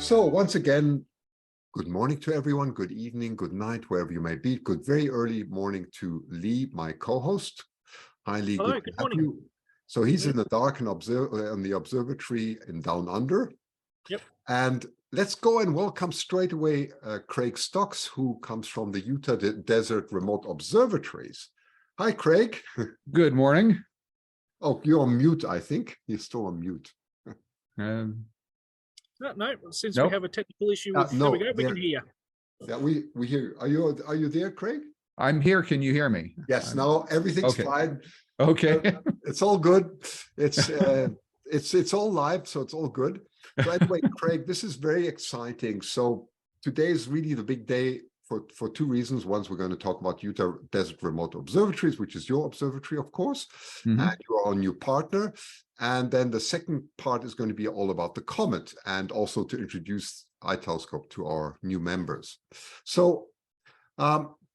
So once again, good morning to everyone, good evening, good night, wherever you may be. Good very early morning to Leigh, my co-host. Hi, Leigh. Hello, good good to have morning. you. So he's in the dark and on the observatory in Down Under. Yep. And let's go and welcome straight away Craig Stocks, who comes from the Utah Desert Remote Observatories. Hi, Craig. Good morning. Oh, you're on mute, I think. You're still on mute. No, since Nope. we have a technical issue with, there we go, we can hear you. Yeah, we hear. Are you there, Craig? I'm here. Can you hear me? Yes. Now everything's okay. fine. Okay. It's all good. It's all live, so it's all good. So anyway, Craig, this is very exciting. So today is really the big day for two reasons. One, we're going to talk about Utah Desert Remote Observatories, which is your observatory, of course, and you're our new partner. And then the second part is going to be all about the Comet and also to introduce iTelescope to our new members. So,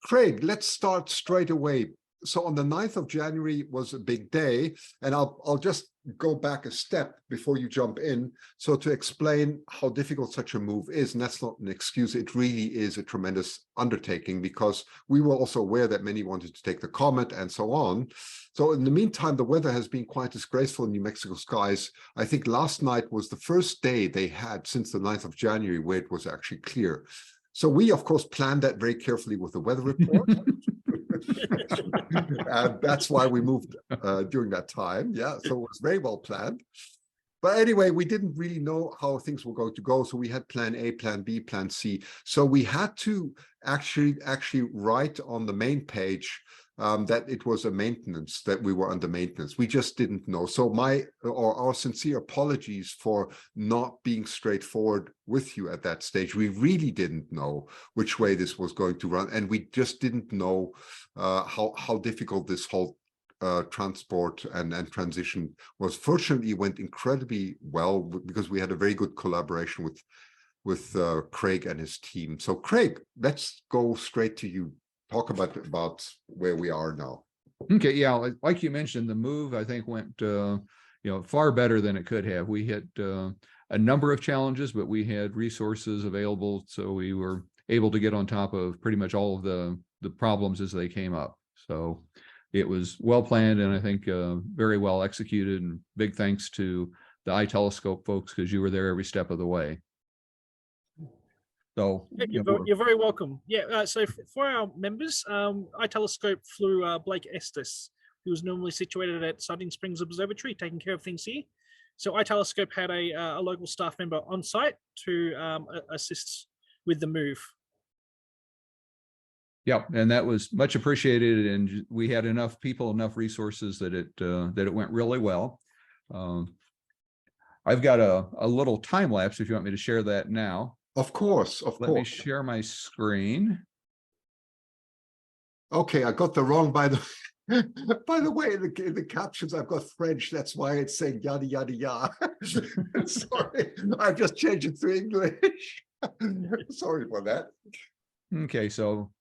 Craig, let's start straight away. So on the 9th of January was a big day, and I'll just go back a step before you jump in. So to explain how difficult such a move is, and that's not an excuse, it really is a tremendous undertaking because we were also aware that many wanted to take the Comet and so on. So in the meantime, the weather has been quite disgraceful in New Mexico skies. I think last night was the first day they had since the 9th of January where it was actually clear. So we, of course, planned that very carefully with the weather report. And that's why we moved during that time. Yeah, so it was very well planned. But anyway, we didn't really know how things were going to go. So we had plan A, plan B, plan C. So we had to actually write on the main page that it was a maintenance, that we were under maintenance. We just didn't know. So our sincere apologies for not being straightforward with you at that stage. We really didn't know which way this was going to run. And we just didn't know how difficult this whole transport and transition was. Fortunately, it went incredibly well because we had a very good collaboration with Craig and his team. So Craig, let's go straight to you. Talk about where we are now. Okay, yeah, like you mentioned, the move I think went far better than it could have. We had a number of challenges, but we had resources available, so we were able to get on top of pretty much all of the problems as they came up. So it was well planned and I think very well executed. And big thanks to the iTelescope folks because you were there every step of the way. So you're very welcome. Yeah. So for our members, iTelescope flew Blake Estes, who was normally situated at Siding Springs Observatory, taking care of things here. So iTelescope had a local staff member on site to assist with the move. Yeah, and that was much appreciated, and we had enough people, enough resources that it went really well. I've got a little time lapse if you want me to share that now. Of course, Let me share my screen. Okay, I got the wrong by the way, in the captions I've got French. That's why it's saying yada yada yada. Sorry, I've just changed it to English. Sorry for that. Okay, so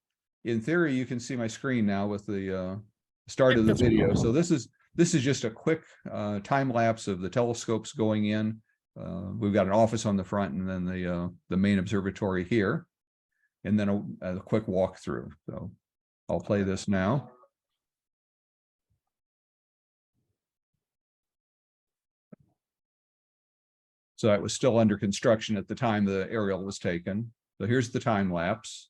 in theory, you can see my screen now with the start of the video. So this is just a quick time lapse of the telescopes going in. We've got an office on the front and then the main observatory here, and then a quick walkthrough. So I'll play this now. So it was still under construction at the time the aerial was taken. So here's the time lapse.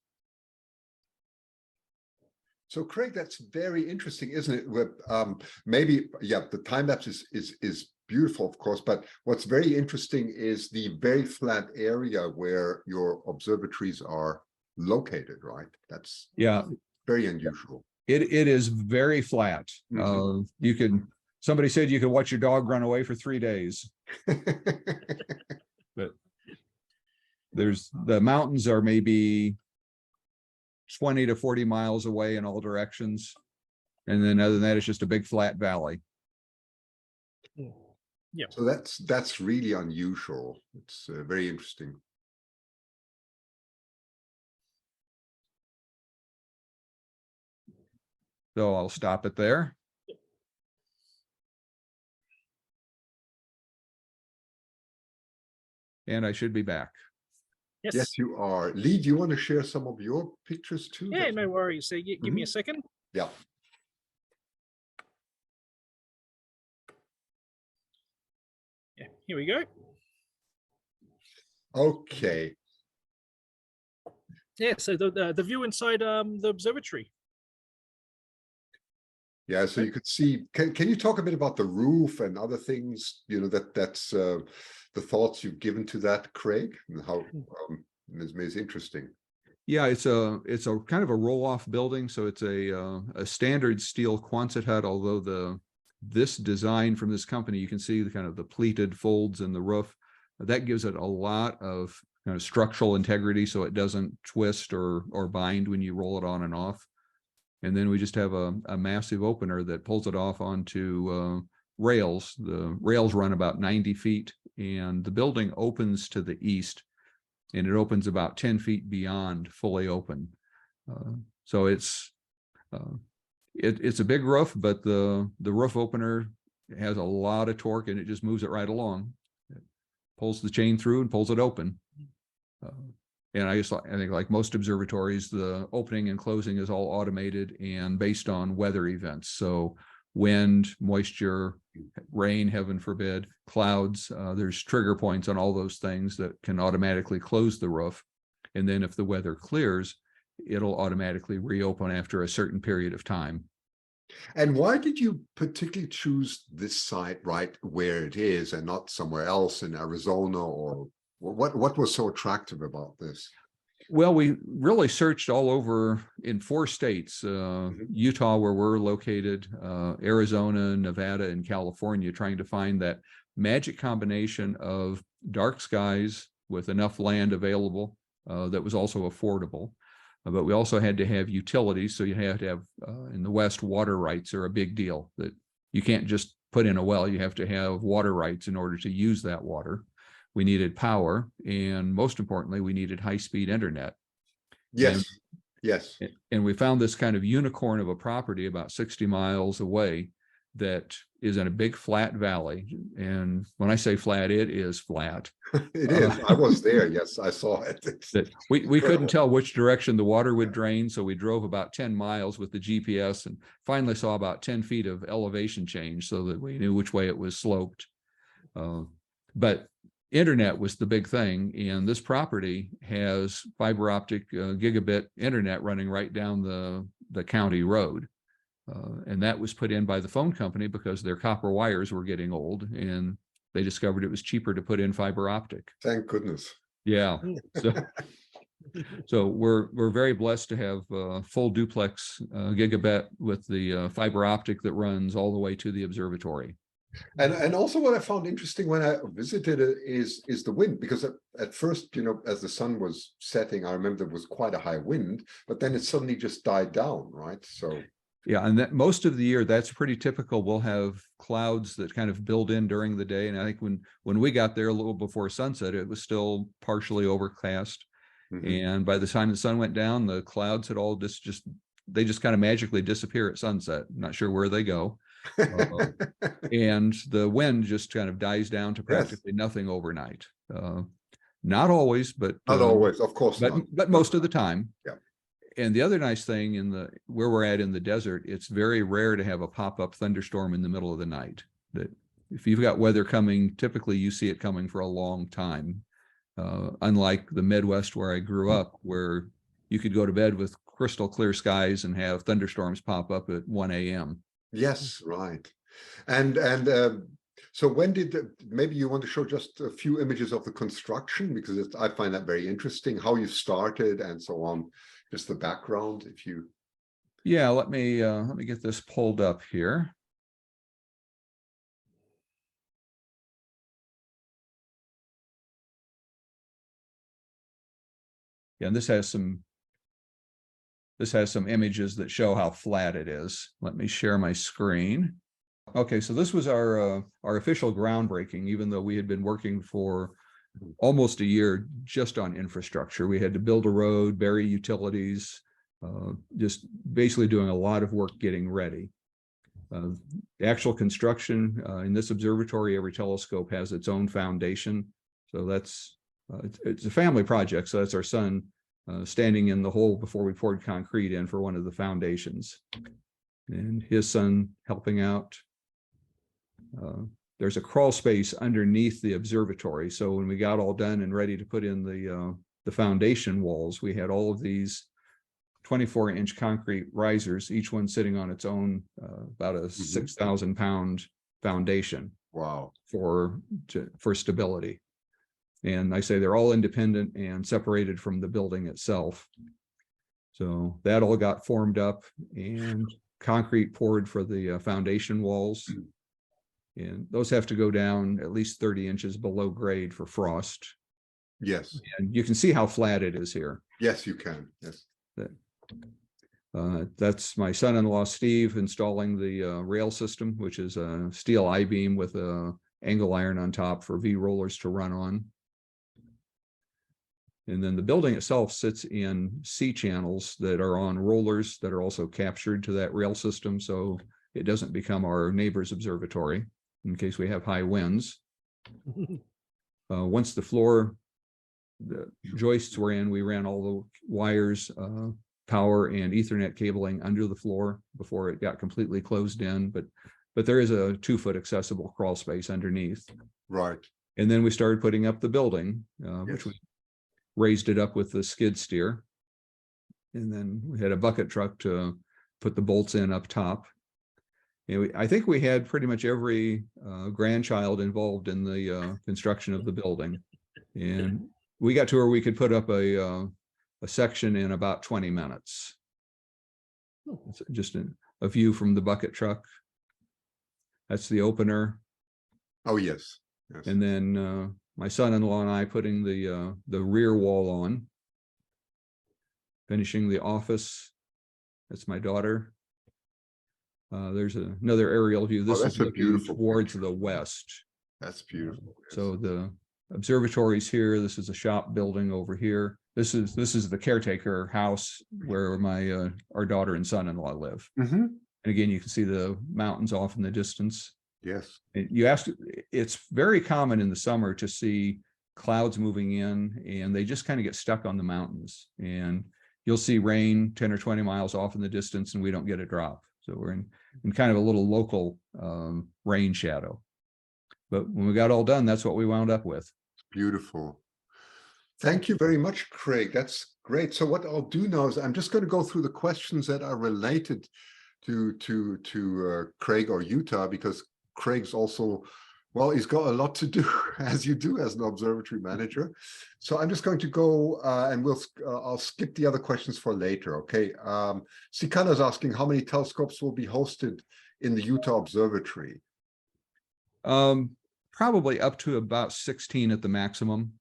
So Craig, that's very interesting, isn't it? With maybe, yeah, the time lapse is beautiful, of course, but what's very interesting is the very flat area where your observatories are located, right? That's very unusual. It is very flat. Somebody said you could watch your dog run away for 3 days. But the mountains are maybe 20 to 40 miles away in all directions. And then other than that, it's just a big flat valley. Yeah. So that's really unusual. It's very interesting. So I'll stop it there. And I should be back. Yes, you are. Leigh, do you want to share some of your pictures too? Yeah, no worries. So give me a second. Yeah. Yeah, here we go. Okay. Yeah, so the view inside the observatory. Yeah, so you could see, can you talk a bit about the roof and other things, you know, that's the thoughts you've given to that, Craig, and how it's interesting. Yeah, it's a kind of a roll-off building, so it's a standard steel Quonset hut. Although this design from this company, you can see the kind of the pleated folds in the roof. That gives it a lot of kind of structural integrity, so it doesn't twist or bind when you roll it on and off. And then we just have a massive opener that pulls it off onto rails. The rails run about 90 feet, and the building opens to the east, and it opens about 10 feet beyond fully open. So it's a big roof, but the roof opener has a lot of torque, and it just moves it right along. It pulls the chain through and pulls it open. And I think like most observatories, the opening and closing is all automated and based on weather events. So wind, moisture, rain, heaven forbid, clouds, there's trigger points on all those things that can automatically close the roof. And then if the weather clears, it'll automatically reopen after a certain period of time. And why did you particularly choose this site right where it is and not somewhere else in Arizona, or what was so attractive about this? Well, we really searched all over in 4 states, Utah, where we're located, Arizona, Nevada, and California, trying to find that magic combination of dark skies with enough land available that was also affordable. But we also had to have utilities. So you had to have, in the West, water rights are a big deal. That you can't just put in a well, you have to have water rights in order to use that water. We needed power, and most importantly, we needed high-speed internet. Yes, yes. And we found this kind of unicorn of a property about 60 miles away that is in a big flat valley. And when I say flat, it is flat. It is. I was there. Yes, I saw it. That we couldn't tell which direction the water would drain, so we drove about 10 miles with the GPS and finally saw about 10 feet of elevation change so that we knew which way it was sloped. But internet was the big thing, and this property has fiber optic gigabit internet running right down the county road. And that was put in by the phone company because their copper wires were getting old, and they discovered it was cheaper to put in fiber optic. Thank goodness. Yeah. So we're very blessed to have full duplex gigabit with the fiber optic that runs all the way to the observatory. And also what I found interesting when I visited it is the wind, because at first, you know, as the sun was setting, I remember there was quite a high wind, but then it suddenly just died down, right? So yeah, and that most of the year, that's pretty typical. We'll have clouds that kind of build in during the day. And I think when we got there a little before sunset, it was still partially overcast. And by the time the sun went down, the clouds had all they just kind of magically disappear at sunset. I'm not sure where they go. And the wind just kind of dies down to practically nothing overnight. Not always, but not always, of course, but most of the time. Yeah. And the other nice thing where we're at in the desert, it's very rare to have a pop-up thunderstorm in the middle of the night. That if you've got weather coming, typically you see it coming for a long time. Unlike the Midwest where I grew up, where you could go to bed with crystal clear skies and have thunderstorms pop up at 1 a.m. Yes, right. And so when maybe you want to show just a few images of the construction, because I find that very interesting, how you started and so on, just the background, if you. Yeah, let me get this pulled up here. Yeah, and this has some images that show how flat it is. Let me share my screen. Okay, so this was our official groundbreaking, even though we had been working for almost a year just on infrastructure. We had to build a road, bury utilities, just basically doing a lot of work getting ready. The actual construction in this observatory, every telescope has its own foundation. So that's it's a family project. So that's our son standing in the hole before we poured concrete in for one of the foundations, and his son helping out. There's a crawl space underneath the observatory. So when we got all done and ready to put in the foundation walls, we had all of these 24-inch concrete risers, each one sitting on its own, about a 6,000 pound foundation. Wow. For stability. And I say they're all independent and separated from the building itself. So that all got formed up and concrete poured for the foundation walls. And those have to go down at least 30 inches below grade for frost. Yes. And you can see how flat it is here. Yes, you can. Yes. That's my son-in-law, Steve, installing the rail system, which is a steel I-beam with a angle iron on top for V-rollers to run on. And then the building itself sits in C channels that are on rollers that are also captured to that rail system, so it doesn't become our neighbor's observatory in case we have high winds. Once the joists were in, we ran all the wires, power and Ethernet cabling under the floor before it got completely closed in, but there is a 2-foot accessible crawl space underneath. Right. And then we started putting up the building, which we raised it up with the skid steer. And then we had a bucket truck to put the bolts in up top. And I think we had pretty much every grandchild involved in the construction of the building. And we got to where we could put up a section in about 20 minutes. It's just a view from the bucket truck. That's the opener. Oh, yes. Yes. And then my son-in-law and I putting the rear wall on, finishing the office. That's my daughter. There's another aerial view. This is looking towards the west. That's beautiful. Yes. So the observatory's here. This is a shop building over here. This is the caretaker house where our daughter and son-in-law live. And again, you can see the mountains off in the distance. Yes. And you asked, it's very common in the summer to see clouds moving in, and they just kind of get stuck on the mountains. And you'll see rain 10 or 20 miles off in the distance, and we don't get a drop. So we're in kind of a little local rain shadow. But when we got all done, that's what we wound up with. Beautiful. Thank you very much, Craig. That's great. So what I'll do now is I'm just going to go through the questions that are related to Craig or Utah, because Craig's also, well, he's got a lot to do, as you do as an observatory manager. So I'm just going to go and I'll skip the other questions for later. Okay. Sikana's asking how many telescopes will be hosted in the Utah Observatory. Probably up to about 16 at the maximum.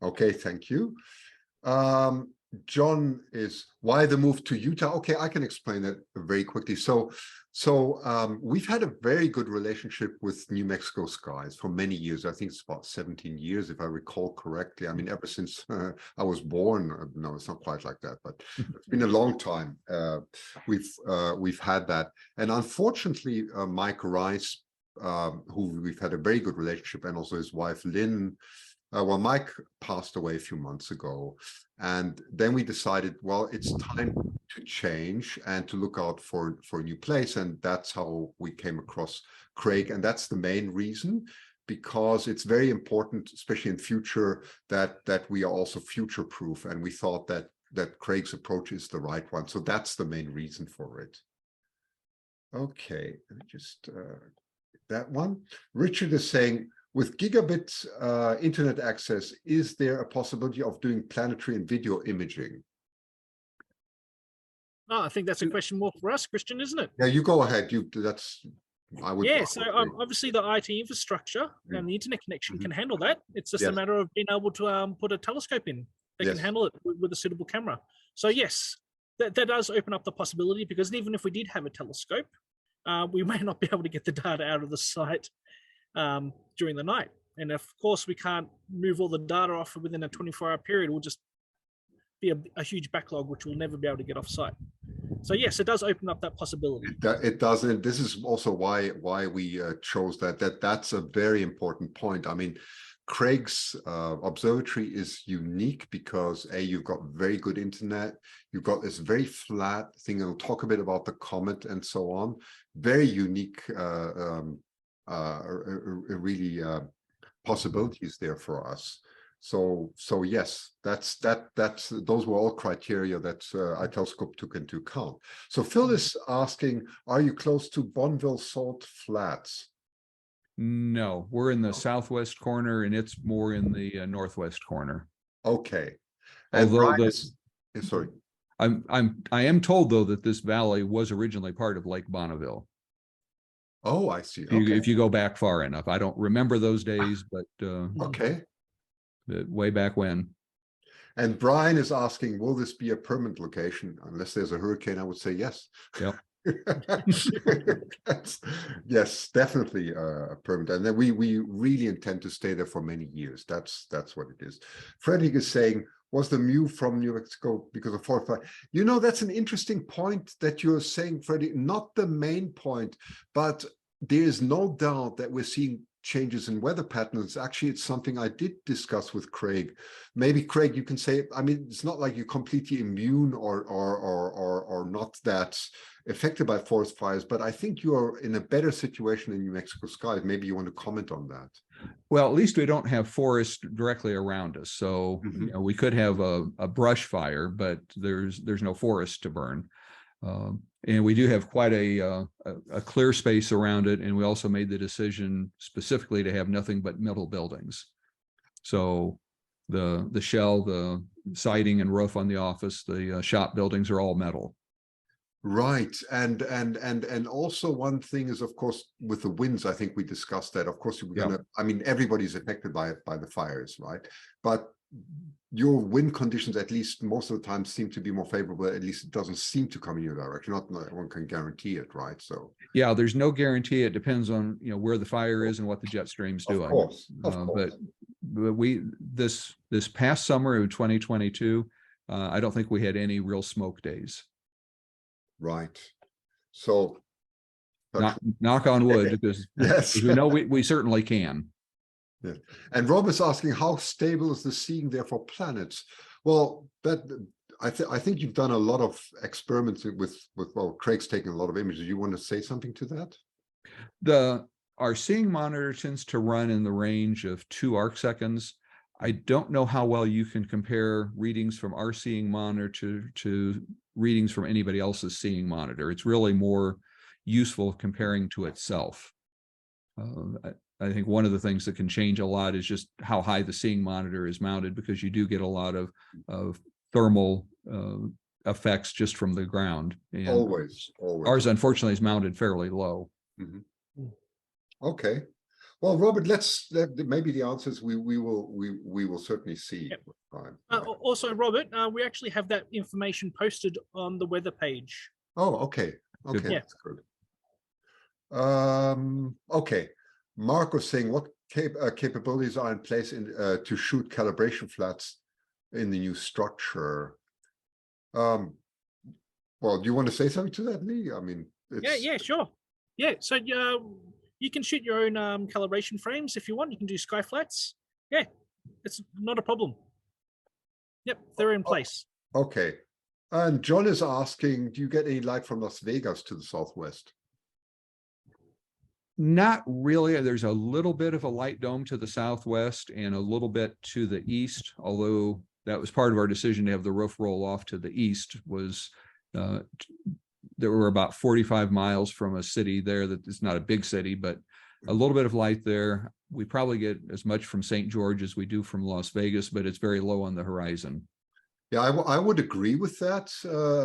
Okay, thank you. John is, why the move to Utah? Okay, I can explain that very quickly. So we've had a very good relationship with New Mexico skies for many years. I think it's about 17 years, if I recall correctly. I mean, ever since I was born. No, it's not quite like that, but it's been a long time. We've had that. And unfortunately, Mike Rice, who we've had a very good relationship, and also his wife, Lynn, well, Mike passed away a few months ago, and then we decided, well, it's time to change and to look out for a new place, and that's how we came across Craig, and that's the main reason, because it's very important, especially in future, that we are also future-proof, and we thought that Craig's approach is the right one, so that's the main reason for it. Okay, let me just that one. Richard is saying, with gigabit internet access, is there a possibility of doing planetary and video imaging? Oh, I think that's a question more for us, Christian, isn't it? Yeah, you go ahead. I would. Yeah, so obviously the IT infrastructure and the internet connection can handle that. It's just a matter of being able to put a telescope in that can handle it with a suitable camera. So yes, that does open up the possibility, because even if we did have a telescope, we may not be able to get the data out of the site during the night. And of course, we can't move all the data off within a 24-hour period. It will just be a huge backlog, which we'll never be able to get off site. So yes, it does open up that possibility. It does, and this is also why we chose that. That's a very important point. I mean, Craig's observatory is unique because you've got very good internet, you've got this very flat thing, and we'll talk a bit about the Comet and so on. Very unique, really possibilities there for us. So yes, that's those were all criteria that iTelescope took into account. So Phil is asking, are you close to Bonneville Salt Flats? No, we're in the southwest corner, and it's more in the northwest corner. Okay. And Although Brian sorry. I am told though that this valley was originally part of Lake Bonneville. Oh, I see. If you go back far enough. I don't remember those days, but Okay. way back when. And Brian is asking, will this be a permanent location? Unless there's a hurricane, I would say yes. Yep. Yes, definitely permanent, and then we really intend to stay there for many years. That's what it is. Frederick is saying, was the move from New Mexico because of forest fire? You know, that's an interesting point that you're saying, Frederick. Not the main point, but there is no doubt that we're seeing changes in weather patterns. Actually, it's something I did discuss with Craig. Maybe Craig, you can say, I mean, it's not like you're completely immune or not that affected by forest fires, but I think you are in a better situation in New Mexico skies. Maybe you want to comment on that. Well, at least we don't have forest directly around us. So you know, we could have a brush fire, but there's no forest to burn. And we do have quite a clear space around it. And we also made the decision specifically to have nothing but metal buildings. So the shell, the siding and roof on the office, the shop buildings are all metal. Right. And also one thing is, of course, with the winds, I think we discussed that. Of course, we're gonna, I mean, everybody's affected by the fires, right? But your wind conditions, at least most of the time, seem to be more favorable. At least it doesn't seem to come in your direction. Not one can guarantee it, right? So yeah, there's no guarantee. It depends on, you know, where the fire is and what the jet stream's doing. Of course. But we this past summer of 2022, I don't think we had any real smoke days. Right. So knock on wood, because yes, we know we certainly can. Yeah. And Rob is asking, how stable is the seeing there for planets? Well, that I think you've done a lot of experiments with well, Craig's taking a lot of images. You want to say something to that? Our seeing monitor tends to run in the range of 2 arc seconds. I don't know how well you can compare readings from our seeing monitor to readings from anybody else's seeing monitor. It's really more useful comparing to itself. I think one of the things that can change a lot is just how high the seeing monitor is mounted, because you do get a lot of thermal effects just from the ground. And always. Ours, unfortunately, is mounted fairly low. Okay. Well, Robert, maybe the answers we will certainly see. Yep. Also, Robert, we actually have that information posted on the weather page. Oh, okay. Okay, Yeah. that's good. Okay. Mark was saying, what capabilities are in place to shoot calibration flats in the new structure? Well, do you want to say something to that, Leigh? I mean, yeah, sure. Yeah, so you can shoot your own calibration frames if you want. You can do sky flats. Yeah, it's not a problem. Yep, they're in place. Okay. And John is asking, do you get any light from Las Vegas to the southwest? Not really. There's a little bit of a light dome to the southwest and a little bit to the east, although that was part of our decision to have the roof roll off to the east. Was there were about 45 miles from a city there that is not a big city, but a little bit of light there. We probably get as much from St. George as we do from Las Vegas, but it's very low on the horizon. Yeah, I would agree with that,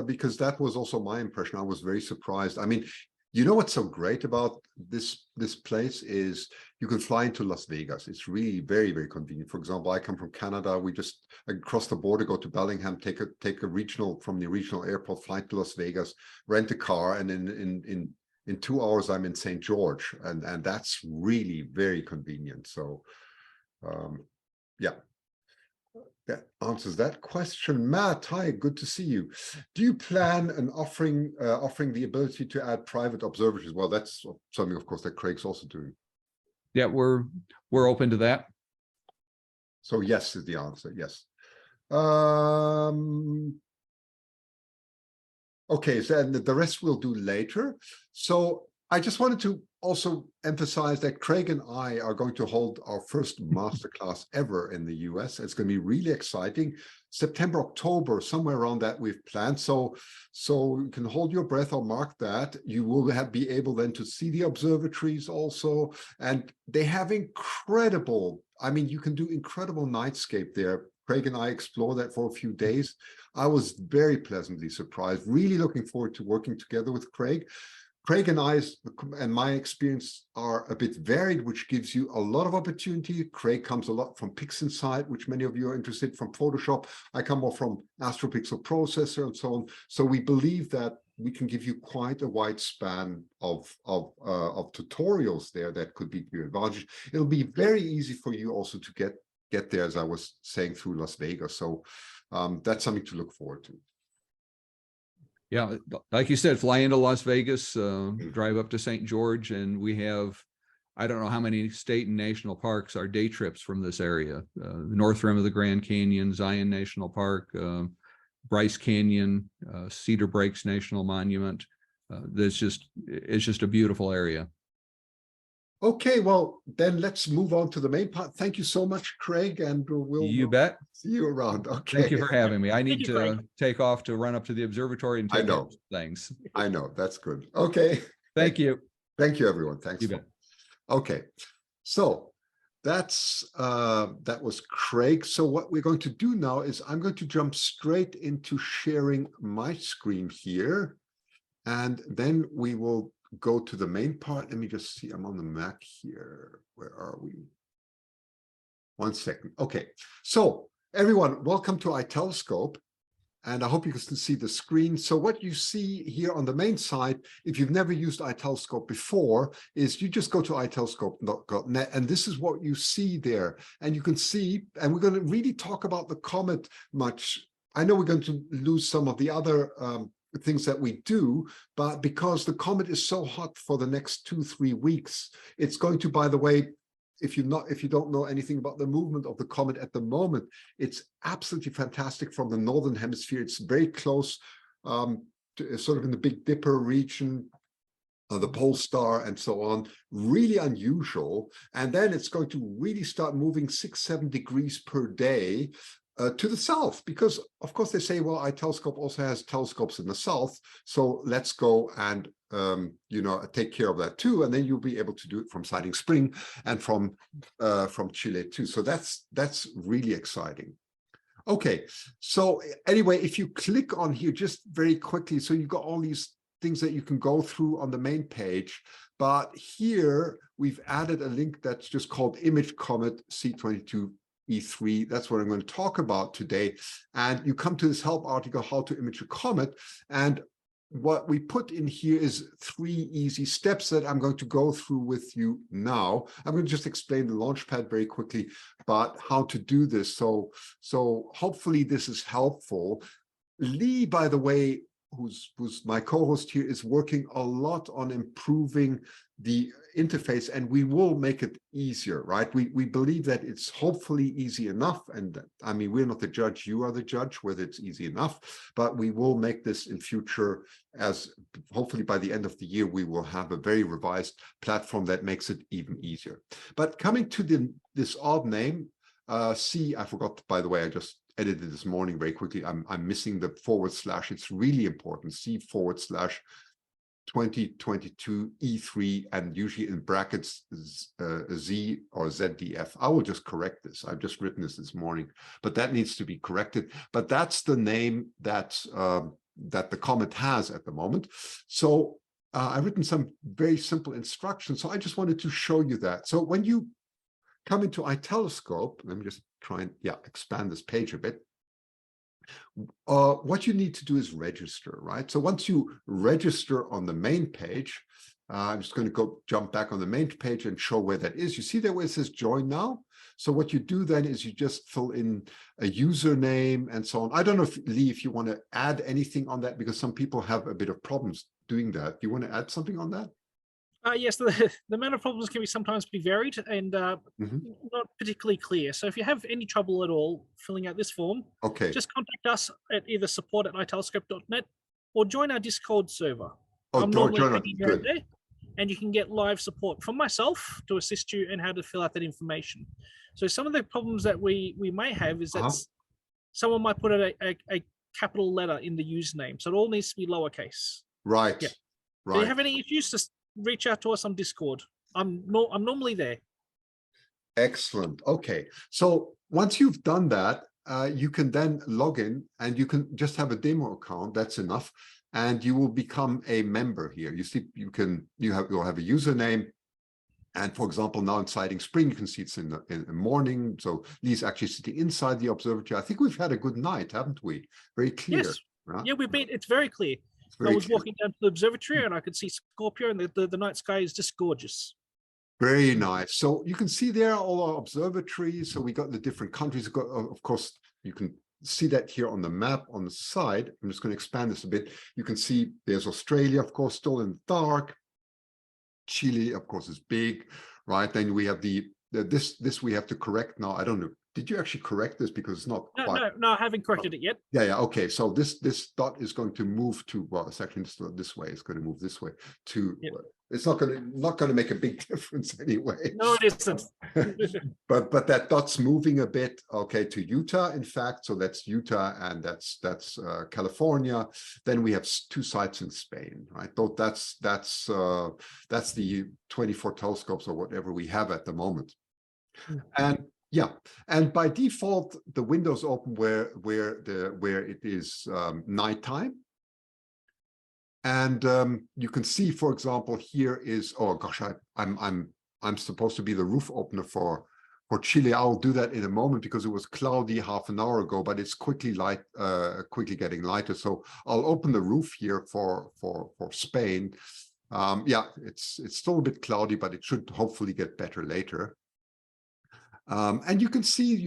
because that was also my impression. I was very surprised. I mean, you know what's so great about this place is you can fly into Las Vegas. It's really very, very convenient. For example, I come from Canada. We just across the border, go to Bellingham, take a regional from the regional airport, fly to Las Vegas, rent a car, and in 2 hours I'm in St. George, and that's really very convenient. So, yeah. That answers that question. Matt, hi, good to see you. Do you plan on offering the ability to add private observatories? Well, that's something, of course, that Craig's also doing. Yeah, we're open to that. So yes is the answer, yes. Okay, so and the rest we'll do later. So I just wanted to also emphasize that Craig and I are going to hold our first masterclass ever in the US. It's going to be really exciting. September, October, somewhere around that we've planned. So you can hold your breath or mark that. You will be able then to see the observatories also. And they have incredible, I mean, you can do incredible nightscape there. Craig and I explored that for a few days. I was very pleasantly surprised, really looking forward to working together with Craig. Craig and I and my experience are a bit varied, which gives you a lot of opportunity. Craig comes a lot from PixInsight, which many of you are interested from Photoshop. I come more from AstroPixelProcessor and so on. So we believe that we can give you quite a wide span of tutorials there that could be to your advantage. It'll be very easy for you also to get there, as I was saying, through Las Vegas. So that's something to look forward to. Yeah, like you said, fly into Las Vegas, drive up to St. George, and we have, I don't know how many state and national parks are day trips from this area. The North Rim of the Grand Canyon, Zion National Park, Bryce Canyon, Cedar Breaks National Monument. It's just a beautiful area. Okay, well, then let's move on to the main part. Thank you so much, Craig, and You bet. See you around. Okay. Thank you for having me. I need to Craig. take off to run up to the observatory and take care of things. I know, that's good. Okay. Thank you. Thank you, everyone. Thanks. You bet. Okay, so that was Craig. So what we're going to do now is I'm going to jump straight into sharing my screen here, and then we will go to the main part. Let me just see, I'm on the Mac here. Where are we? 1 second. Okay, so everyone, welcome to iTelescope. And I hope you can see the screen. So what you see here on the main side, if you've never used iTelescope before, is you just go to itelescope.net, and this is what you see there. And you can see, and we're going to really talk about the Comet much. I know we're going to lose some of the other things that we do, but because the Comet is so hot for the next 2-3 weeks, it's going to, by the way, if you don't know anything about the movement of the comet at the moment, it's absolutely fantastic from the northern hemisphere. It's very close to sort of in the Big Dipper region, the pole star and so on. Really unusual. And then it's going to really start moving 6-7 degrees per day to the south, because of course they say, well, iTelescope also has telescopes in the south, so let's go and take care of that too, and then you'll be able to do it from Siding Spring and from Chile too. So that's really exciting. Okay, so anyway, if you click on here just very quickly, so you've got all these things that you can go through on the main page, but here we've added a link that's just called Image Comet C22 E3. That's what I'm going to talk about today. And you come to this help article, How to Image a Comet. And what we put in here is 3 easy steps that I'm going to go through with you now. I'm going to just explain the Launchpad very quickly, but how to do this. So hopefully this is helpful. Leigh, by the way, who's my co-host here, is working a lot on improving the interface, and we will make it easier, right? We believe that it's hopefully easy enough, and I mean, we're not the judge, you are the judge whether it's easy enough, but we will make this in future, as hopefully by the end of the year we will have a very revised platform that makes it even easier. But coming to this odd name, C, I forgot, by the way, I just edited this morning very quickly. I'm missing the /. It's really important. C/2022 E3, and usually in brackets Z or ZDF. I will just correct this. I've just written this morning, but that needs to be corrected. But that's the name that the Comet has at the moment. So I've written some very simple instructions. So I just wanted to show you that. So when you come into iTelescope, let me just try and expand this page a bit. What you need to do is register, right? So once you register on the main page, I'm just going to jump back on the main page and show where that is. You see there where it says join now? So what you do then is you just fill in a username and so on. I don't know if, Leigh, if you want to add anything on that, because some people have a bit of problems doing that. Do you want to add something on that? Yes, the amount of problems can sometimes be varied and Mhm. not particularly clear. So if you have any trouble at all filling out this form, Okay. just contact us at either support@itelescope.net or join our Discord server. Oh, I'm normally Jordan, hanging around good. there, and you can get live support from myself to assist you in how to fill out that information. So some of the problems that we may have is that Uh-huh. someone might put a capital letter in the username, so it all needs to be lowercase. Right. Yeah. If you Right. have any issues, just reach out to us on Discord. I'm normally there. Excellent. Okay. So once you've done that, you can then log in and you can just have a demo account. That's enough. And you will become a member here. You see, you'll have a username. And for example, now in Siding Spring, you can see it's in the morning. So Leigh's actually sitting inside the observatory. I think we've had a good night, haven't we? Very clear. Yes. Right? Yeah, it's very clear. It's very I was clear. walking down to the observatory and I could see Scorpio, and the night sky is just gorgeous. Very nice. So you can see there all our observatories. So we got the different countries. Got, of course, you can see that here on the map on the side. I'm just going to expand this a bit. You can see there's Australia, of course, still in the dark. Chile, of course, is big, right? Then we have this we have to correct now. I don't know. Did you actually correct this? Because it's not quite. No, I haven't corrected it yet. Yeah. Okay. So this dot is going to move to, well, it's actually this way. It's going to move this way to. Yep. It's not going to make a big difference anyway. No, it isn't. but that dot's moving a bit. Okay, to Utah, in fact. So that's Utah, and that's California. Then we have 2 sites in Spain, right? Though that's the 24 telescopes or whatever we have at the moment. And yeah, and by default, the window's open where it is nighttime. And you can see, for example, here is, oh gosh, I'm supposed to be the roof opener for Chile. I'll do that in a moment because it was cloudy half an hour ago, but it's quickly getting lighter. So I'll open the roof here for Spain. Yeah, it's still a bit cloudy, but it should hopefully get better later. And you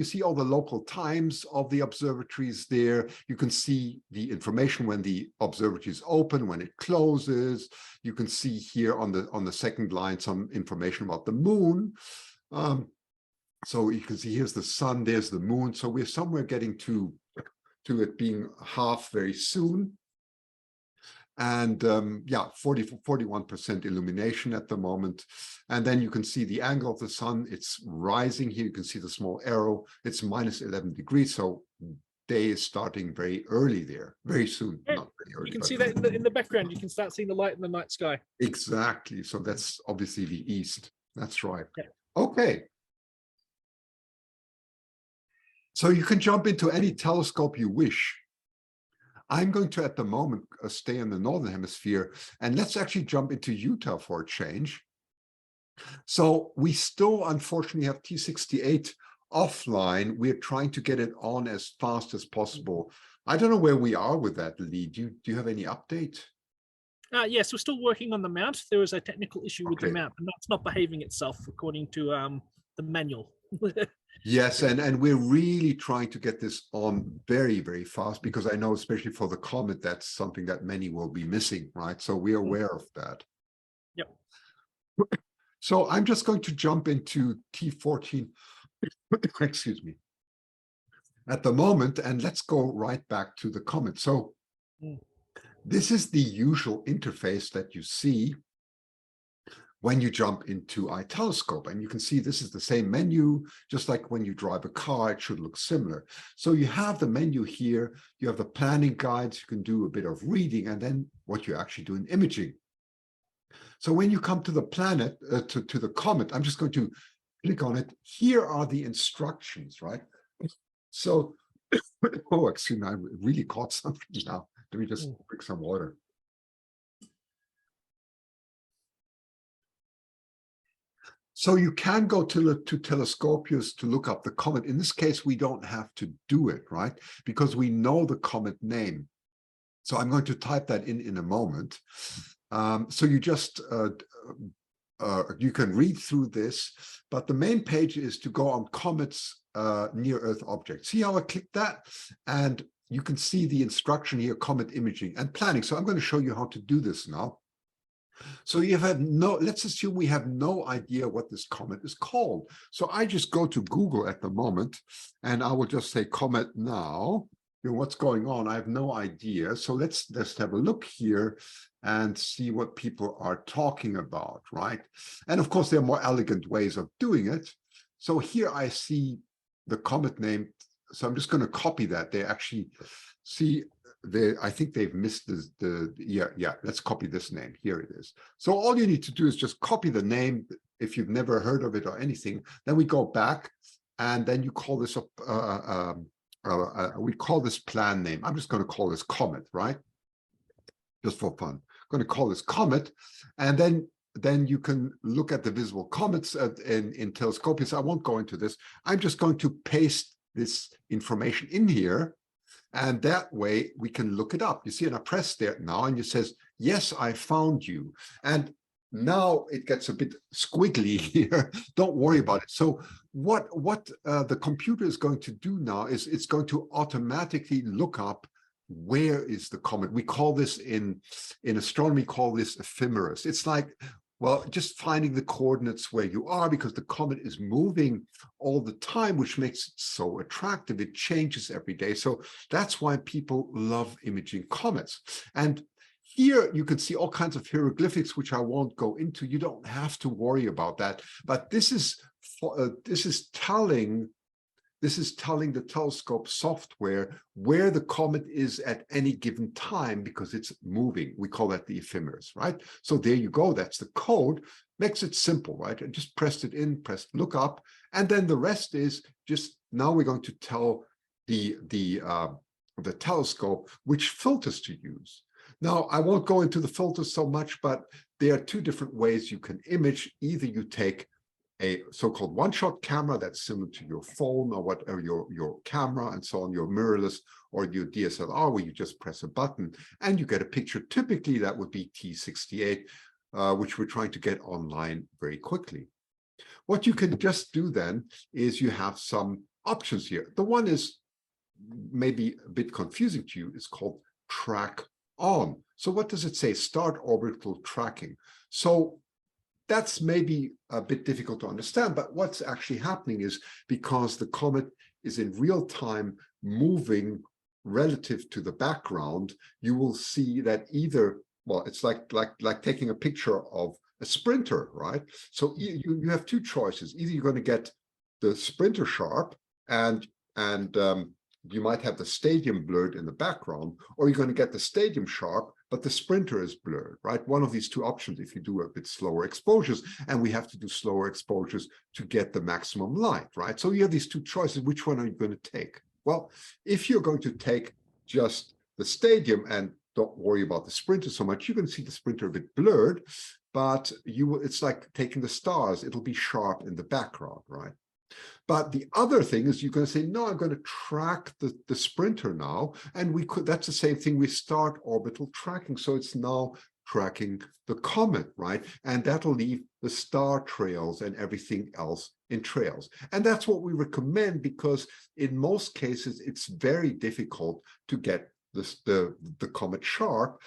see all the local times of the observatories there. You can see the information when the observatory is open, when it closes. You can see here on the second line some information about the moon. So you can see here's the sun, there's the moon. So we're somewhere getting to it being half very soon. And yeah, 41% illumination at the moment. And then you can see the angle of the sun. It's rising here. You can see the small arrow. It's minus 11 degrees. So day is starting very early there, very soon. Yeah, not very early. You can see that in the background. You can start seeing the light in the night sky. Exactly. So that's obviously the east. That's right. Yeah. Okay. So you can jump into any telescope you wish. I'm going to, at the moment, stay in the Northern Hemisphere, and let's actually jump into Utah for a change. So we still, unfortunately, have T68 offline. We're trying to get it on as fast as possible. I don't know where we are with that, Leigh. Do you have any update? Yes, we're still working on the mount. There was a technical issue with the mount, and that's not behaving itself according to the manual. Yes, and we're really trying to get this on very, very fast, because I know, especially for the Comet, that's something that many will be missing, right? So we're aware of that. Yep. So I'm just going to jump into T14, excuse me, at the moment, and let's go right back to the Comet. So this is the usual interface that you see when you jump into iTelescope, and you can see this is the same menu, just like when you drive a car, it should look similar. So you have the menu here, you have the planning guides, you can do a bit of reading, and then what you actually do in imaging. So when you come to the planet, to the Comet, I'm just going to click on it. Here are the instructions, right? So, oh, excuse me, I really caught something now. Let me just drink some water. So you can go to Telescopius to look up the comet. In this case, we don't have to do it, right? Because we know the comet name. So I'm going to type that in a moment. So you just, you can read through this, but the main page is to go on comets near Earth objects. See how I clicked that? And you can see the instruction here, comet imaging and planning. So I'm going to show you how to do this now. So let's assume we have no idea what this comet is called. So I just go to Google at the moment, and I will just say comet now. What's going on? I have no idea. So let's just have a look here and see what people are talking about, right? And of course, there are more elegant ways of doing it. So here I see the comet name. So I'm just going to copy that. They actually see I think they've missed yeah, let's copy this name. Here it is. So all you need to do is just copy the name if you've never heard of it or anything. Then we go back, and then you call this we call this plan name. I'm just going to call this Comet, right? Just for fun. I'm going to call this Comet, and then you can look at the visible comets in telescopics. I won't go into this. I'm just going to paste this information in here, and that way we can look it up. You see, and I press there now, and it says, yes, I found you. And now it gets a bit squiggly here. Don't worry about it. So what the computer is going to do now is it's going to automatically look up where is the comet. We call this in astronomy, call this ephemeris. It's like, well, just finding the coordinates where you are, because the comet is moving all the time, which makes it so attractive. It changes every day. So that's why people love imaging comets. And here you can see all kinds of hieroglyphics, which I won't go into. You don't have to worry about that. But this is telling the telescope software where the comet is at any given time, because it's moving. We call that the ephemeris, right? So there you go. That's the code. Makes it simple, right? And just press it in, press look up, and then the rest is just, now we're going to tell the telescope which filters to use. Now, I won't go into the filters so much, but there are two different ways you can image. Either you take a so-called one-shot camera that's similar to your phone or whatever, your camera and so on, your mirrorless or your DSLR, where you just press a button and you get a picture. Typically, that would be T68, which we're trying to get online very quickly. What you can just do then is you have some options here. The one is maybe a bit confusing to you. It's called track on. So what does it say? Start orbital tracking. So that's maybe a bit difficult to understand, but what's actually happening is, because the comet is in real time moving relative to the background, you will see that either, well, it's like taking a picture of a sprinter, right? So you have two choices. Either you're going to get the sprinter sharp and you might have the stadium blurred in the background, or you're going to get the stadium sharp, but the sprinter is blurred, right? One of these two options if you do a bit slower exposures, and we have to do slower exposures to get the maximum light, right? So you have these two choices. Which one are you going to take? Well, if you're going to take just the stadium and don't worry about the sprinter so much, you can see the sprinter a bit blurred, but it's like taking the stars. It'll be sharp in the background, right? But the other thing is, you're going to say, no, I'm going to track the sprinter now. And that's the same thing. We start orbital tracking. So it's now tracking the comet, right? And that'll leave the star trails and everything else in trails. And that's what we recommend, because in most cases, it's very difficult to get the comet sharp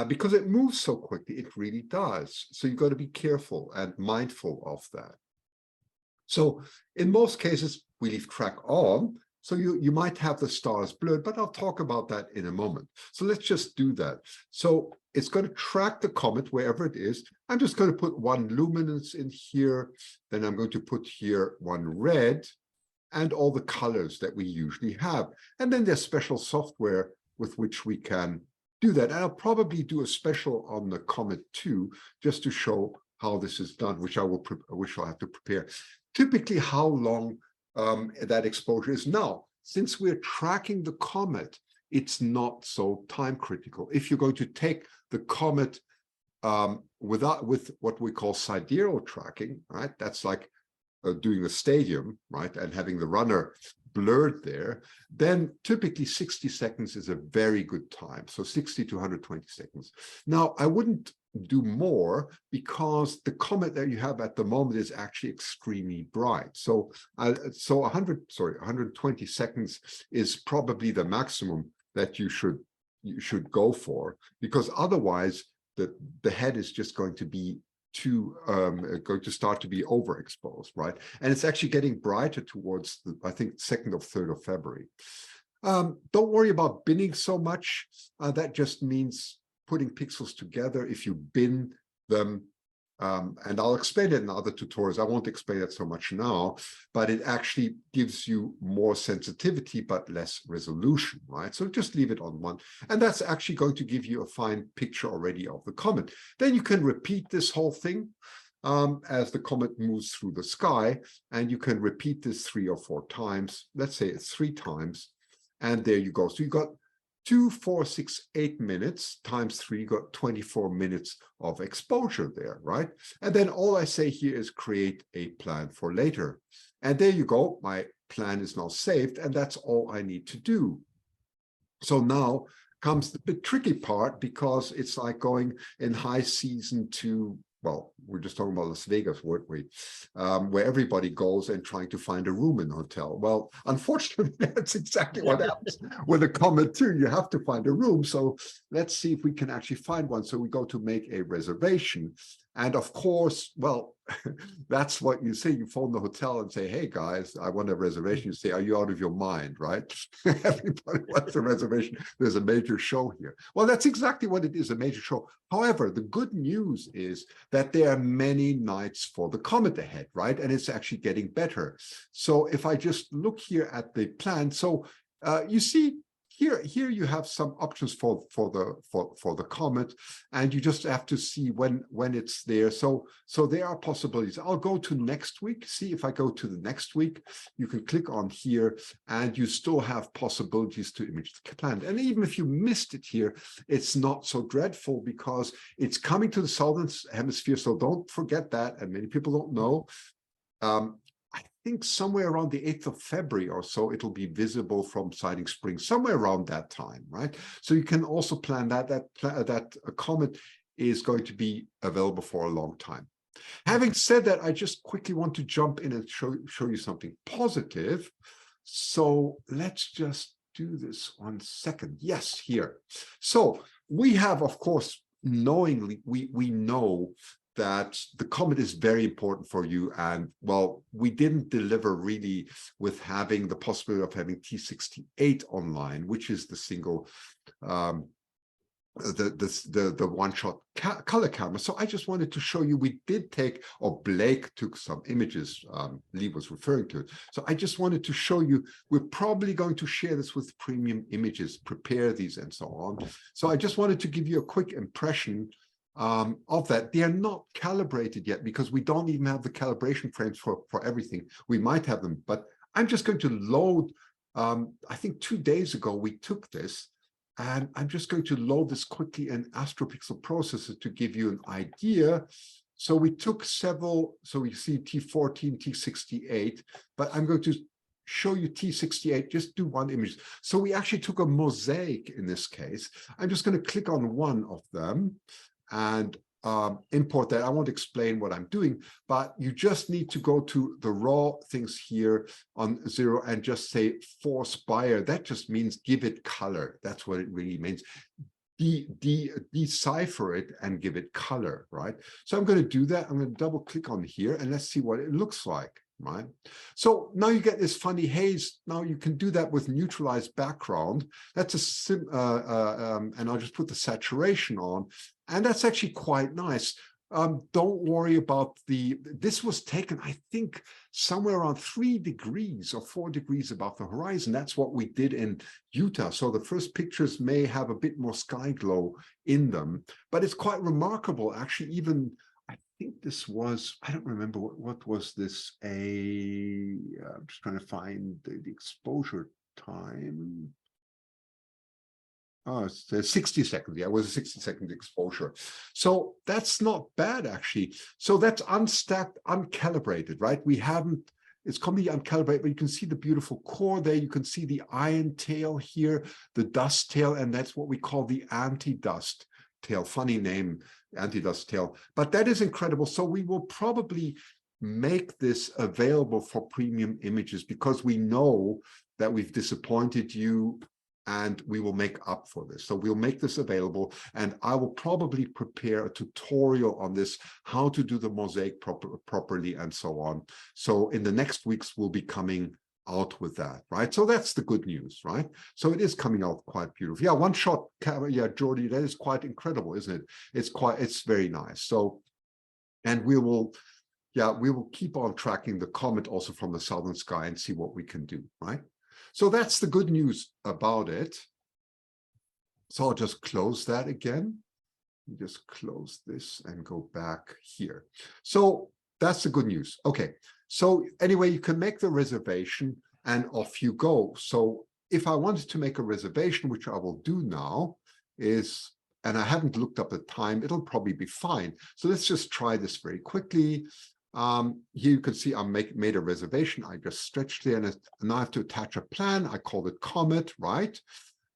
because it moves so quickly. It really does. So you've got to be careful and mindful of that. So in most cases, we leave track on. So you might have the stars blurred, but I'll talk about that in a moment. So let's just do that. So it's going to track the comet wherever it is. I'm just going to put one luminance in here. Then I'm going to put here one red and all the colors that we usually have. And then there's special software with which we can do that. And I'll probably do a special on the Comet 2 just to show how this is done, which I'll have to prepare. Typically, how long that exposure is. Now, since we're tracking the comet, it's not so time critical. If you're going to take the comet with what we call sidereal tracking, right? That's like doing a stadium, right? And having the runner blurred there, then typically 60 seconds is a very good time. So 60 to 120 seconds. Now, I wouldn't do more, because the comet that you have at the moment is actually extremely bright. So 120 seconds is probably the maximum that you should go for, because otherwise the head is just going to be going to start to be overexposed, right? And it's actually getting brighter towards the, I think, 2nd or 3rd of February. Don't worry about binning so much. That just means putting pixels together. If you bin them, and I'll explain it in other tutorials. I won't explain it so much now, but it actually gives you more sensitivity, but less resolution, right? So just leave it on one. And that's actually going to give you a fine picture already of the comet. Then you can repeat this whole thing as the comet moves through the sky, and you can repeat this 3 or 4 times. Let's say it's 3 times. And there you go. So you got 2, 4, 6, 8 minutes times 3, you got 24 minutes of exposure there, right? And then all I say here is create a plan for later. And there you go. My plan is now saved, and that's all I need to do. So now comes the bit tricky part, because it's like going in high season to, well, we're just talking about Las Vegas, weren't we? Where everybody goes and trying to find a room in a hotel. Well, unfortunately, that's exactly what happens with a Comet too. You have to find a room. So let's see if we can actually find one. So we go to make a reservation. And of course, well, that's what you say. You phone the hotel and say, hey, guys, I want a reservation. You say, are you out of your mind, right? Everybody wants a reservation. There's a major show here. Well, that's exactly what it is, a major show. However, the good news is that there are many nights for the comet ahead, right? And it's actually getting better. So if I just look here at the plan, so you see, here you have some options for the comet, and you just have to see when it's there. So there are possibilities. I'll go to next week. See, if I go to the next week, you can click on here, and you still have possibilities to image the planet. And even if you missed it here, it's not so dreadful, because it's coming to the southern hemisphere. So don't forget that. And many people don't know. I think somewhere around the 8th of February or so, it'll be visible from Siding Springs, somewhere around that time, right? So you can also plan that a comet is going to be available for a long time. Having said that, I just quickly want to jump in and show you something positive. So let's just do this 1 second. Yes, here. So we have, of course, knowingly, we know that the comet is very important for you. And well, we didn't deliver really with having the possibility of having T68 online, which is the single the one-shot color camera. So I just wanted to show you, we did take, or Blake took some images, Leigh was referring to it. So I just wanted to show you, we're probably going to share this with Premium Images, prepare these and so on. So I just wanted to give you a quick impression of that. They are not calibrated yet, because we don't even have the calibration frames for everything. We might have them, but I'm just going to load, I think 2 days ago we took this, and I'm just going to load this quickly in AstroPixelProcessor to give you an idea. So we took several, so we see T14, T68, but I'm going to show you T68, just do one image. So we actually took a mosaic in this case. I'm just going to click on one of them and import that. I won't explain what I'm doing, but you just need to go to the raw things here on 0 and just say force Bayer. That just means give it color. That's what it really means. Decipher it and give it color, right? So I'm going to do that. I'm going to double click on here, and let's see what it looks like. Right. So now you get this funny haze. Now you can do that with neutralized background. That's and I'll just put the saturation on, and that's actually quite nice. Don't worry about this was taken, I think, somewhere around 3 degrees or 4 degrees above the horizon. That's what we did in Utah. So the first pictures may have a bit more sky glow in them, but it's quite remarkable, actually. Even I think this was, I don't remember what was this, I'm just trying to find the exposure time. Oh, it's 60 seconds. Yeah, it was a 60-second exposure. So that's not bad, actually. So that's unstacked, uncalibrated, right? We haven't, it's completely uncalibrated, but you can see the beautiful core there. You can see the iron tail here, the dust tail, and that's what we call the anti-dust tail. Funny name, anti-dust tail, but that is incredible. So we will probably make this available for Premium Images, because we know that we've disappointed you and we will make up for this. So we'll make this available, and I will probably prepare a tutorial on this, how to do the mosaic properly and so on. So in the next weeks, we'll be coming out with that, right? So that's the good news, right? So it is coming out quite beautiful. Yeah, one shot camera. Yeah, Jordi, that is quite incredible, isn't it? It's very nice. So, and we will keep on tracking the comet also from the southern sky and see what we can do, right? So that's the good news about it. So I'll just close that again. Just close this and go back here. So that's the good news. Okay. So anyway, you can make the reservation and off you go. So if I wanted to make a reservation, which I will do now, and I haven't looked up the time, it'll probably be fine. So let's just try this very quickly. Here you can see I made a reservation. I just stretched there, and now I have to attach a plan. I called it Comet, right?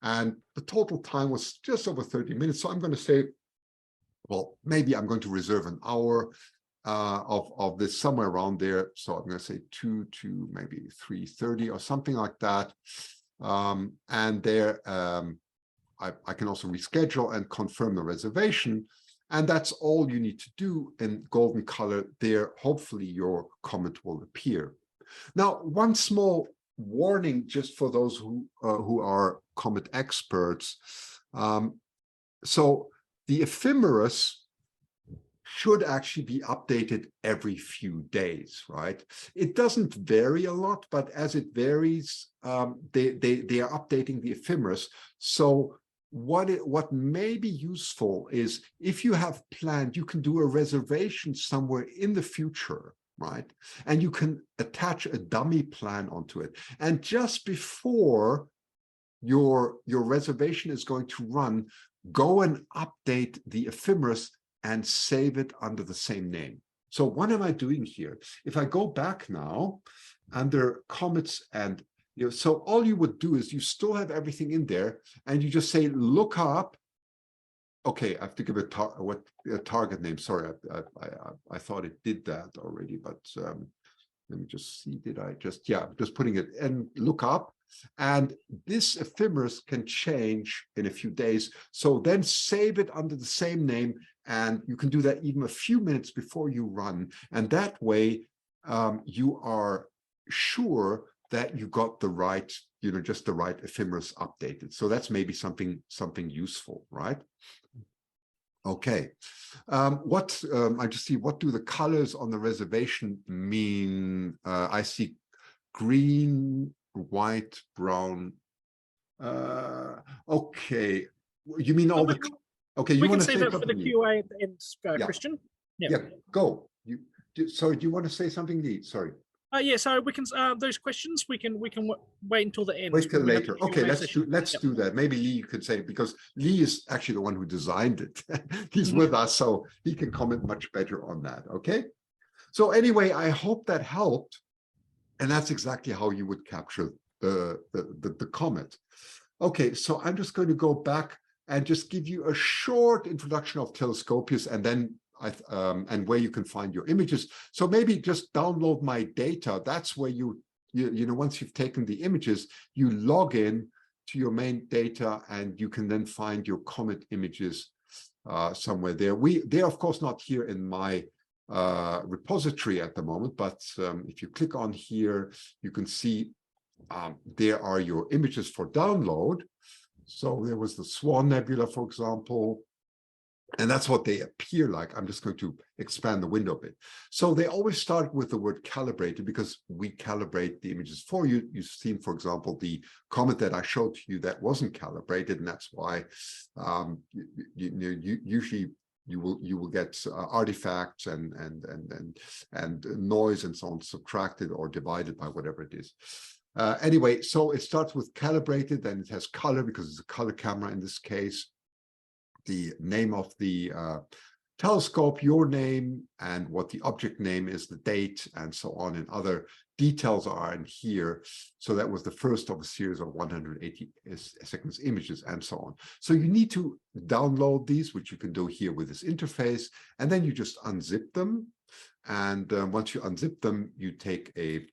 And the total time was just over 30 minutes. So I'm going to say, well, maybe I'm going to reserve an hour of this, somewhere around there. So I'm going to say 2 to maybe 3:30 or something like that. And there, I can also reschedule and confirm the reservation. And that's all you need to do in golden color there. Hopefully your comet will appear. Now, one small warning just for those who are comet experts. So the ephemeris should actually be updated every few days, right? It doesn't vary a lot, but as it varies, they are updating the ephemeris. So what may be useful is if you have planned, you can do a reservation somewhere in the future, right? And you can attach a dummy plan onto it. And just before your reservation is going to run, go and update the ephemeris and save it under the same name. So what am I doing here? If I go back now under comets and so all you would do is you still have everything in there, and you just say, look up. Okay, I have to give a target name. Sorry, I thought it did that already, but let me just see. Did I just? Yeah, just putting it and look up. And this ephemeris can change in a few days. So then save it under the same name, and you can do that even a few minutes before you run. And that way, you are sure that you got the right, just the right ephemeris updated. So that's maybe something useful, right? Okay. I just see, what do the colors on the reservation mean? I see green, white, brown. Okay. You mean all the, okay, you want to say that for the something? QA at the end, Christian. Yeah, go. Sorry, do you want to say something, Leigh? Sorry. Yeah, so we can those questions we can wait until the end. Wait till later. Okay, let's do that. Maybe Leigh could say, because Leigh is actually the one who designed it. He's with us, so he can comment much better on that. Okay. So anyway, I hope that helped, and that's exactly how you would capture the comet. Okay, so I'm just going to go back and just give you a short introduction of Telescopius, and then and where you can find your images. So maybe just download my data. That's where you once you've taken the images, you log in to your main data, and you can then find your comet images somewhere there. They're of course not here in my repository at the moment, but if you click on here, you can see there are your images for download. So there was the Swan Nebula, for example, and that's what they appear like. I'm just going to expand the window a bit. So they always start with the word calibrated, because we calibrate the images for you. You've seen, for example, the comet that I showed to you that wasn't calibrated, and that's why usually you will get artifacts and noise and so on subtracted or divided by whatever it is. Anyway, so it starts with calibrated, then it has color because it's a color camera in this case. The name of the telescope, your name, and what the object name is, the date, and so on, and other details are in here. So that was the first of a series of 180 seconds images, and so on. So you need to download these, which you can do here with this interface, and then you just unzip them. And once you unzip them, you take a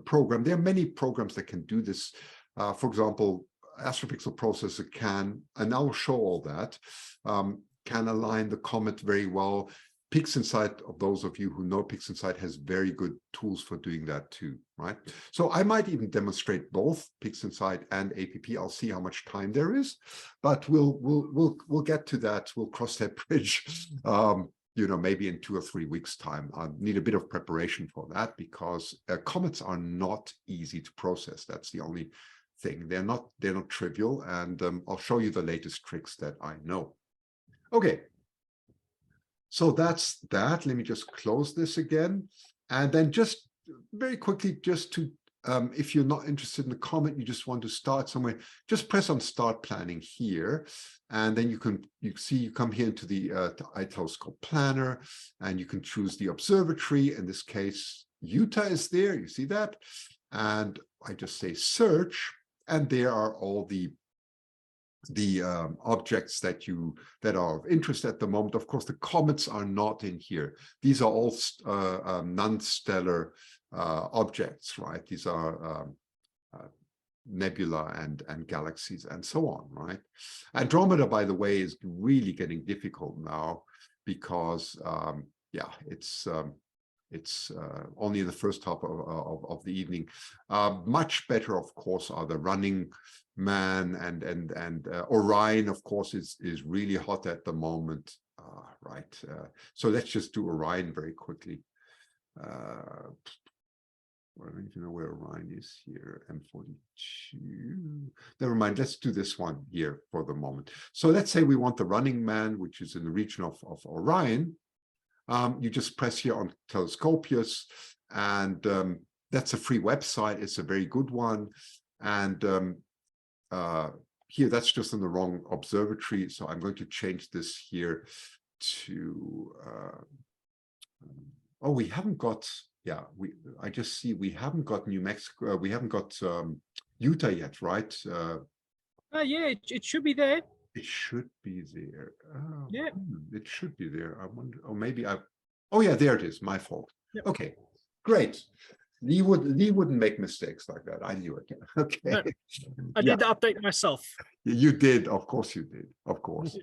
program. There are many programs that can do this. For example, AstroPixelProcessor can, and I'll show all that, can align the Comet very well. PixInsight, of those of you who know PixInsight, has very good tools for doing that too, right? So I might even demonstrate both PixInsight and APP. I'll see how much time there is, but we'll get to that. We'll cross that bridge, maybe in 2 or 3 weeks' time. I need a bit of preparation for that because comets are not easy to process. That's the only thing. They're not trivial, and I'll show you the latest tricks that I know. Okay. So that's that. Let me just close this again. And then just very quickly, just to, if you're not interested in the Comet, you just want to start somewhere, just press on Start Planning here. And then you come here into the iTelescope Planner, and you can choose the observatory. In this case, Utah is there. You see that? And I just say Search, and there are all the objects that are of interest at the moment. Of course, the comets are not in here. These are all non-stellar objects, right? These are nebula and galaxies and so on, right? Andromeda, by the way, is really getting difficult now because it's only in the first half of the evening. Much better, of course, are the Running Man and Orion, of course, is really hot at the moment, right? So let's just do Orion very quickly. I don't even know where Orion is here. M42. Never mind. Let's do this one here for the moment. So let's say we want the Running Man, which is in the region of Orion. You just press here on Telescopius, and that's a free website. It's a very good one. And here, that's just in the wrong observatory. So I'm going to change this here to, we haven't got, I just see we haven't got New Mexico, we haven't got Utah yet, right? Yeah, it should be there. It should be there. Yeah. It should be there. I wonder, maybe oh yeah, there it is, my fault. Yep. Okay, great. Leigh wouldn't make mistakes like that. I knew it. Okay. No, I did the update myself. You did, of course you did, of course.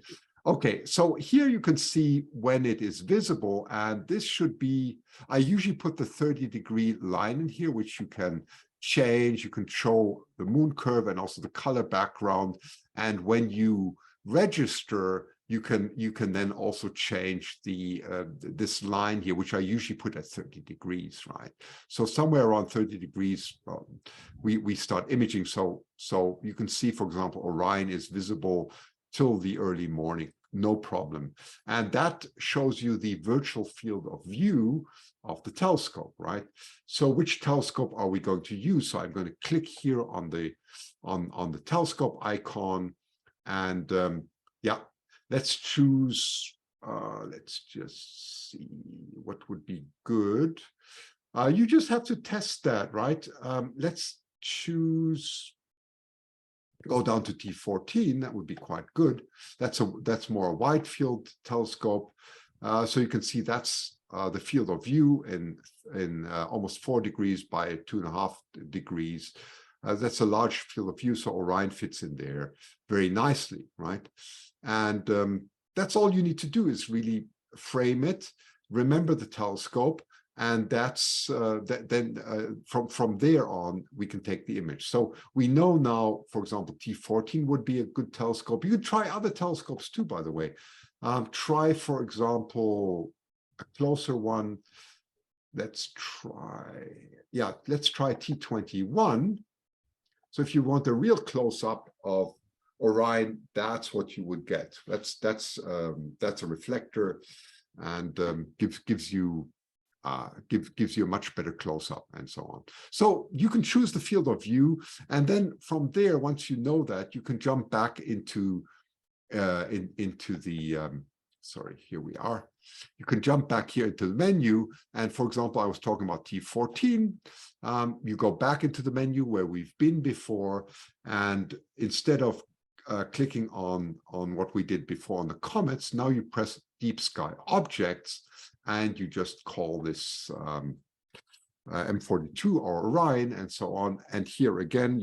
Okay, so here you can see when it is visible, and this should be, I usually put the 30-degree line in here, which you can change. You can show the moon curve and also the color background. And when you register, you can then also change this line here, which I usually put at 30 degrees, right? So somewhere around 30 degrees, we start imaging. So you can see, for example, Orion is visible till the early morning, no problem. And that shows you the virtual field of view of the telescope, right? So which telescope are we going to use? So I'm going to click here on the telescope icon, and let's choose, let's just see what would be good. You just have to test that, right? Let's choose, go down to T14, that would be quite good. That's more a wide field telescope. So you can see that's the field of view in almost 4 degrees by 2.5 degrees. That's a large field of view, so Orion fits in there very nicely, right? And that's all you need to do is really frame it, remember the telescope, and that's from there on, we can take the image. So we know now, for example, T14 would be a good telescope. You could try other telescopes too, by the way. Try, for example, a closer one. Let's try T21. So if you want a real close-up of Orion, that's what you would get. That's a reflector, and gives you a much better close-up and so on. So you can choose the field of view, and then from there, once you know that, you can jump back into the sorry, here we are. You can jump back here into the menu, and for example, I was talking about T14. You go back into the menu where we've been before, and instead of clicking on what we did before on the comets, now you press Deep Sky Objects, and you just call this M42 or Orion and so on. And here again,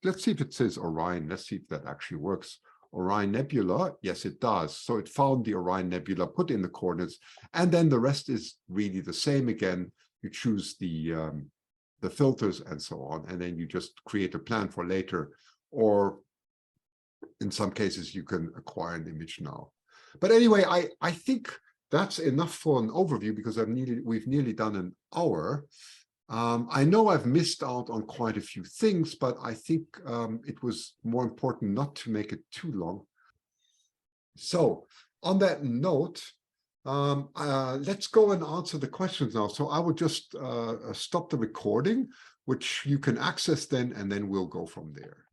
let's see if it says Orion. Let's see if that actually works. Orion Nebula, yes, it does. So it found the Orion Nebula, put in the coordinates, and then the rest is really the same again. You choose the filters and so on, and then you just create a plan for later, or in some cases you can acquire an image now. But anyway, I think that's enough for an overview, because we've nearly done an hour. I know I've missed out on quite a few things, but I think it was more important not to make it too long. So on that note, let's go and answer the questions now. So I would just stop the recording, which you can access then, and then we'll go from there.